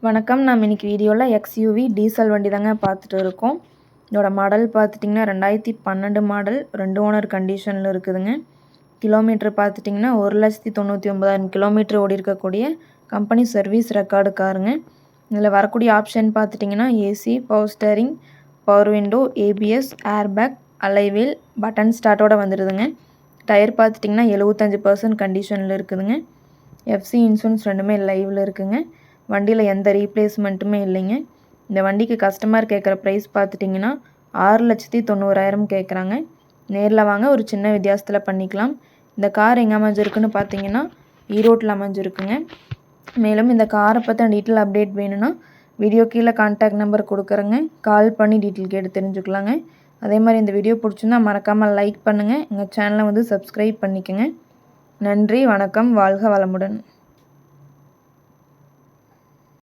வணக்கம். நாம் இன்னைக்கு வீடியோவில் எக்ஸ்யூவி டீசல் வண்டி தாங்க பார்த்துட்டு இருக்கோம். இதோட மாடல் பார்த்துட்டிங்கன்னா 2012 மாடல், 2 ஓனர் கண்டிஷனில் இருக்குதுங்க. கிலோமீட்டர் பார்த்துட்டிங்கன்னா 1,99,000 கிலோமீட்டர் ஓடி இருக்கக்கூடிய கம்பெனி சர்வீஸ் ரெக்கார்டு காருங்க. இதில் வரக்கூடிய ஆப்ஷன் பார்த்துட்டிங்கன்னா AC, power steering, power window, ABS, airbag, alloy wheel, button ஸ்டார்ட்டோட வந்துடுதுங்க. டயர் பார்த்துட்டிங்கன்னா 75% கண்டிஷனில் இருக்குதுங்க. எஃப்சி இன்சூரன்ஸ் ரெண்டுமே லைவில் இருக்குங்க. வண்டியில் எந்த ரீப்ளேஸ்மெண்ட்டுமே இல்லைங்க. இந்த வண்டிக்கு கஸ்டமர் கேட்குற ப்ரைஸ் பார்த்துட்டிங்கன்னா 6,90,000 கேட்குறாங்க. நேரில் வாங்க, ஒரு சின்ன வித்தியாசத்தில் பண்ணிக்கலாம். இந்த கார் எங்கே அமைஞ்சிருக்குன்னு பார்த்தீங்கன்னா ஈரோட்டில் அமைஞ்சிருக்குங்க. மேலும் இந்த காரை பற்றின டீட்டெயில் அப்டேட் வேணும்னா வீடியோ கீழே கான்டாக்ட் நம்பர் கொடுக்குறேங்க. கால் பண்ணி டீட்டெயில் கேட்டு தெரிஞ்சுக்கலாங்க. அதே மாதிரி இந்த வீடியோ பிடிச்சிருந்தா மறக்காமல் லைக் பண்ணுங்கள். எங்கள் சேனலை சப்ஸ்கிரைப் பண்ணிக்கோங்க. நன்றி, வணக்கம், வாழ்க வளமுடன்.